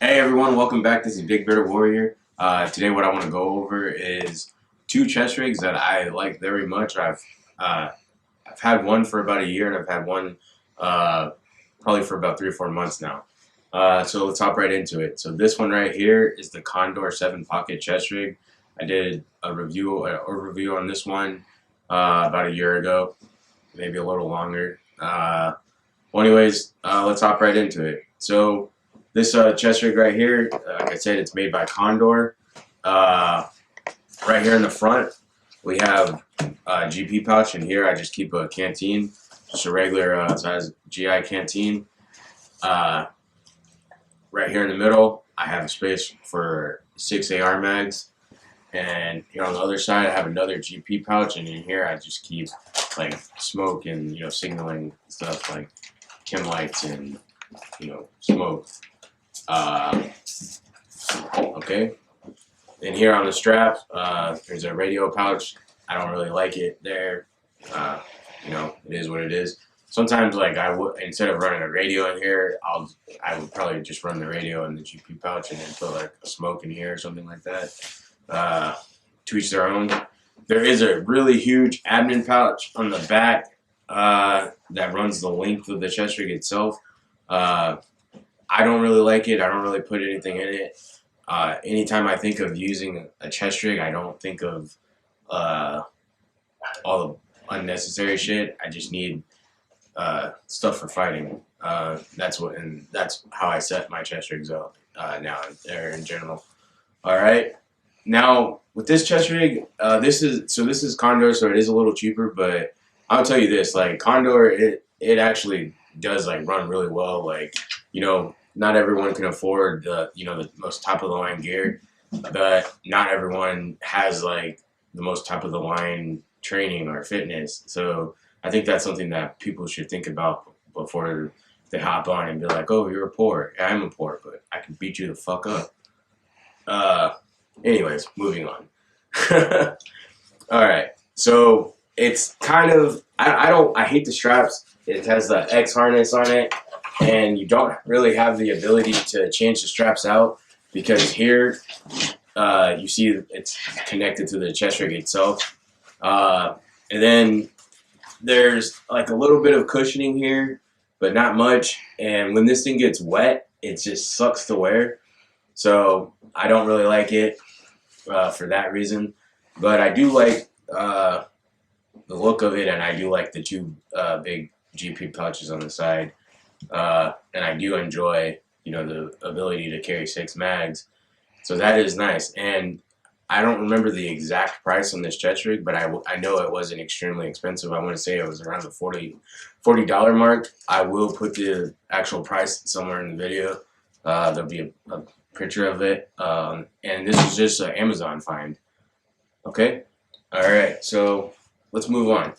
Hey everyone, welcome back. This is Big Bearded Warrior. Today, what I want to go over is two chest rigs that I like very much. I've had one for about a year, and I've had one probably for about 3 or 4 months now. So let's hop right into it. So this one right here is the Condor 7 Pocket chest rig. I did a review on this one about a year ago, maybe a little longer. Let's hop right into it. So this chest rig right here, like I said, it's made by Condor. Uh, right here in the front, we have a GP pouch, and here I just keep a canteen, just a regular size GI canteen. Uh, right here in the middle, I have a space for 6 AR mags, and here on the other side, I have another GP pouch, and in here I just keep like smoke and signaling stuff like chem lights and smoke. Okay. And here on the strap, there's a radio pouch. I don't really like it there. It is what it is. Sometimes, like I would, instead of running a radio in here, I would probably just run the radio in the GP pouch and then put like a smoke in here or something like that. To each their own. There is a really huge admin pouch on the back that runs the length of the chest rig itself. I don't really like it. I don't really put anything in it. Anytime I think of using a chest rig, I don't think of all the unnecessary shit. I just need stuff for fighting. That's how I set my chest rigs up now there in general. All right. Now with this chest rig, this is Condor, so it is a little cheaper. But I'll tell you this: like Condor, it actually does like run really well. Like not everyone can afford the most top of the line gear, but not everyone has like the most top of the line training or fitness. So I think that's something that people should think about before they hop on and be like, "Oh, you're poor." Yeah, I'm a poor, but I can beat you the fuck up. Anyways, moving on. All right, so it's kind of I hate the straps. It has the X harness on it, and you don't really have the ability to change the straps out because here you see it's connected to the chest rig itself. And then there's like a little bit of cushioning here, but not much. And when this thing gets wet, it just sucks to wear. So I don't really like it for that reason. But I do like the look of it, and I do like the two big GP pouches on the side. And I do enjoy, the ability to carry 6 mags. So that is nice. And I don't remember the exact price on this chest rig, but I know it wasn't extremely expensive. I want to say it was around the $40 mark. I will put the actual price somewhere in the video. There'll be a picture of it. And this is just an Amazon find. Okay? All right, so let's move on.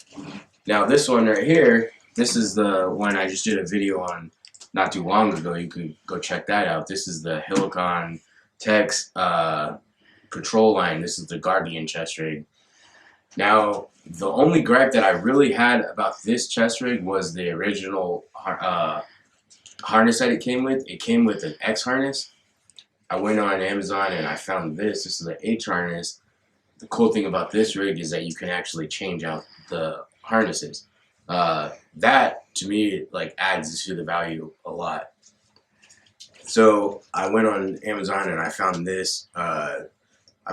Now this one right here, this is the one I just did a video on not too long ago. You could go check that out. This is the Hilon Tech's Patrol line. This is the Guardian chest rig. Now, the only gripe that I really had about this chest rig was the original harness that it came with. It came with an X harness. I went on Amazon and I found this. This is an H harness. The cool thing about this rig is that you can actually change out the harnesses. That to me like adds to the value a lot. So I went on Amazon and I found this. I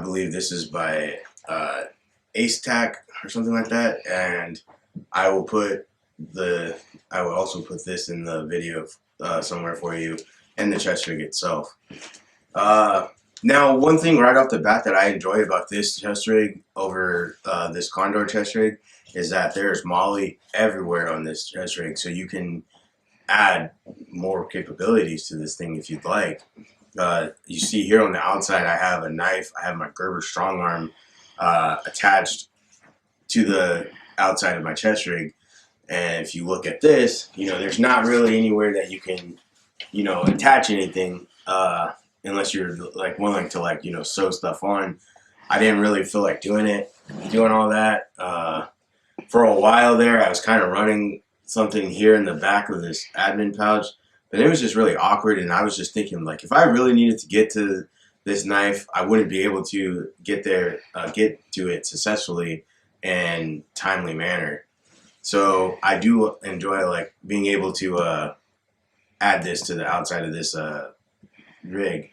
believe this is by Ace Tac or something like that, and I will also put this in the video somewhere for you, and the chest rig itself. Now, one thing right off the bat that I enjoy about this chest rig over this Condor chest rig is that there's MOLLE everywhere on this chest rig, so you can add more capabilities to this thing if you'd like. You see here on the outside, I have a knife. I have my Gerber strong arm attached to the outside of my chest rig. And if you look at this, there's not really anywhere that you can, attach anything unless you're like willing to like, sew stuff on. I didn't really feel like doing all that. For a while there, I was kind of running something here in the back of this admin pouch, But it was just really awkward, and I was just thinking, like, if I really needed to get to this knife, I wouldn't be able to get to it successfully and timely manner. So I do enjoy like being able to add this to the outside of this rig.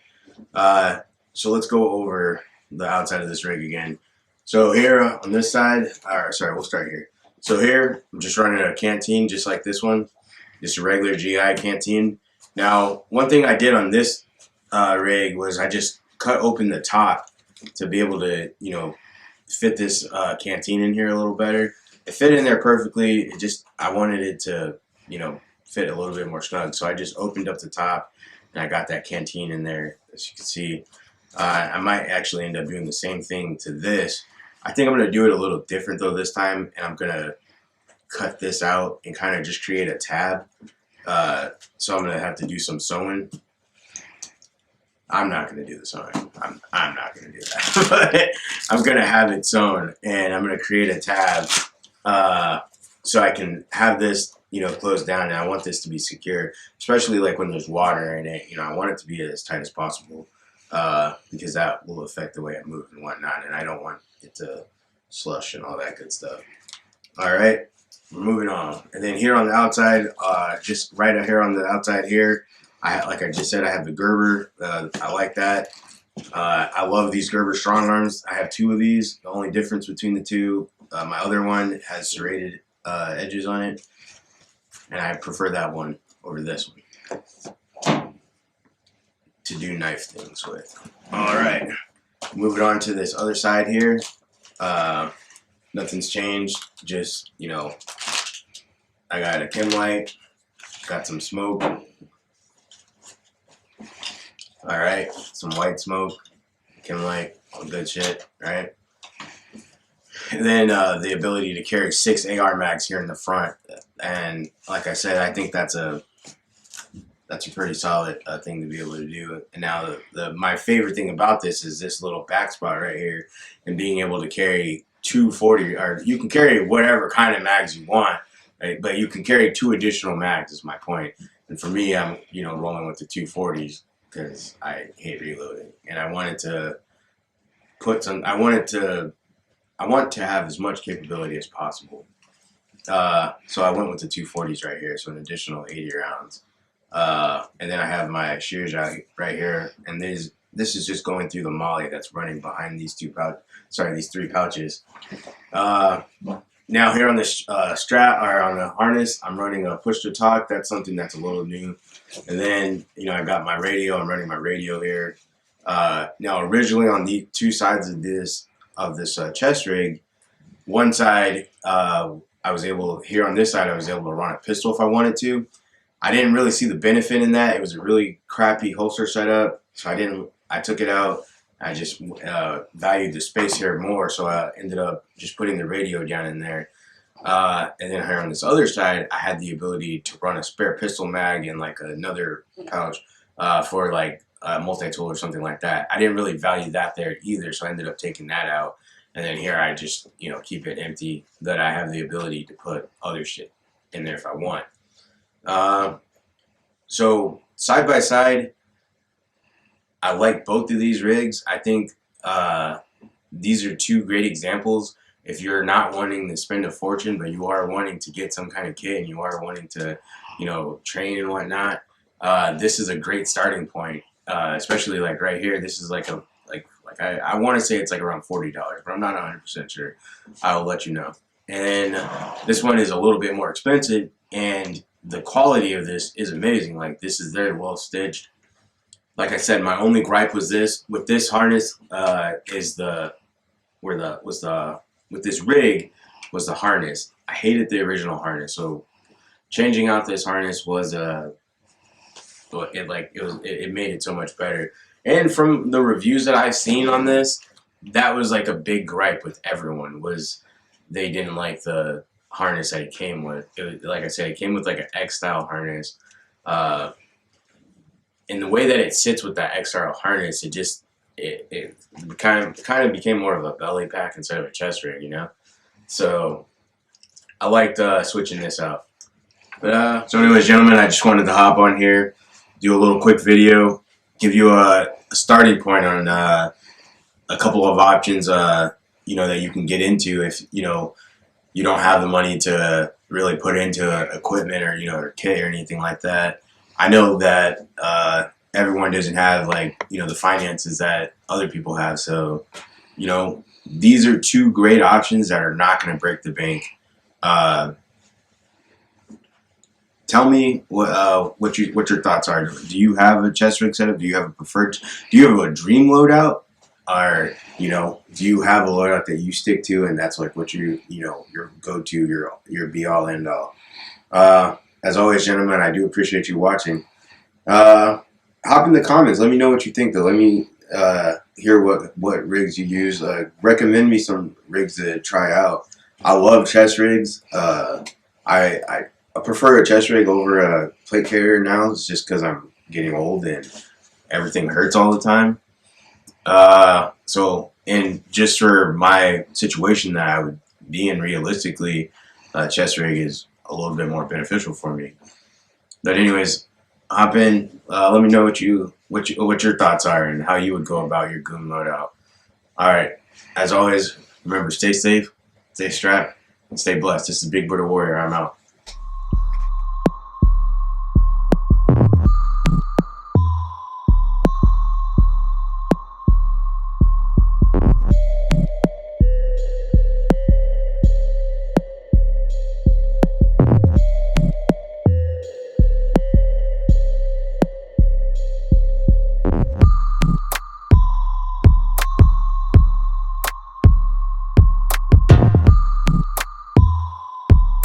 So let's go over the outside of this rig again. So here on this side, or sorry, we'll start here. So here, I'm just running a canteen just like this one, just a regular GI canteen. Now, one thing I did on this rig was I just cut open the top to be able to, fit this canteen in here a little better. It fit in there perfectly. I wanted it to, fit a little bit more snug. So I just opened up the top and I got that canteen in there, as you can see. I might actually end up doing the same thing to this. I think I'm going to do it a little different though this time, and I'm going to cut this out and kind of just create a tab. So I'm going to have to do some sewing. I'm not going to do the sewing. I'm not going to do that. But I'm going to have it sewn, and I'm going to create a tab so I can have this, closed down, and I want this to be secure, especially like when there's water in it. I want it to be as tight as possible because that will affect the way I move and whatnot, and I don't want it to slush and all that good stuff. All right, we're moving on. And then here on the outside, just right here on the outside here, like I just said, I have the Gerber. I like that. I love these Gerber strong arms. I have 2 of these. The only difference between the 2, my other one has serrated edges on it, and I prefer that one over this one to do knife things with. All right, moving on to this other side here. Nothing's changed. Just, I got a chem light, got some smoke. All right, some white smoke, chem light, all good shit, right? And then the ability to carry 6 AR mags here in the front, and like I said, I think that's a pretty solid thing to be able to do. And now my favorite thing about this is this little back spot right here, and being able to carry 240, or you can carry whatever kind of mags you want, right? But you can carry 2 additional mags is my point. And for me, I'm rolling with the 240s because I hate reloading, and I wanted to put some. I want to have as much capability as possible. So I went with the 240s right here, so an additional 80 rounds. And then I have my shears out right here, and this is just going through the molly that's running behind these 3 pouches. Now here on the strap, or on the harness, I'm running a push to talk. That's something that's a little new. And then, I got my radio. I'm running my radio here. Now originally on the 2 sides of this chest rig, one side, here on this side, I was able to run a pistol if I wanted to. I didn't really see the benefit in that. It was a really crappy holster setup, so I took it out. I just valued the space here more, so I ended up just putting the radio down in there. And then here on this other side, I had the ability to run a spare pistol mag in like another pouch for like a multi-tool or something like that. I didn't really value that there either, so I ended up taking that out. And then here I just, keep it empty, that I have the ability to put other shit in there if I want. So side by side, I like both of these rigs. I think these are 2 great examples. If you're not wanting to spend a fortune, but you are wanting to get some kind of kit, and you are wanting to, train and whatnot, this is a great starting point. Especially like right here, this is like I want to say it's like around $40, but I'm not 100% sure. I'll let you know. And this one is a little bit more expensive, and the quality of this is amazing. Like, this is very well stitched. Like I said, my only gripe was with this harness with this rig was the harness. I hated the original harness, so changing out this harness was it made it so much better. And from the reviews that I've seen on this, that was like a big gripe with everyone, was they didn't like the harness that it came with. Like I said, it came with like an X-style harness. And the way that it sits with that X-style harness, it kind of became more of a belly pack instead of a chest rig, So I liked switching this out. So anyways, gentlemen, I just wanted to hop on here, do a little quick video, give you a starting point on a couple of options, that you can get into if, you don't have the money to really put into equipment or, or kit or anything like that. I know that everyone doesn't have, the finances that other people have. So, these are two great options that are not going to break the bank. Tell me what your thoughts are. Do you have a chest rig setup? Do you have a preferred? Do you have a dream loadout, or do you have a loadout that you stick to, and that's like what your go to, your be all end all? As always, gentlemen, I do appreciate you watching. Hop in the comments. Let me know what you think. Though, let me hear what rigs you use. Recommend me some rigs to try out. I love chest rigs. I prefer a chest rig over a plate carrier now. It's just because I'm getting old and everything hurts all the time. And just for my situation that I would be in realistically, chest rig is a little bit more beneficial for me. But anyways, hop in. Let me know what your thoughts are and how you would go about your Goon loadout. All right. As always, remember, stay safe, stay strapped, and stay blessed. This is Big Brother Warrior. I'm out.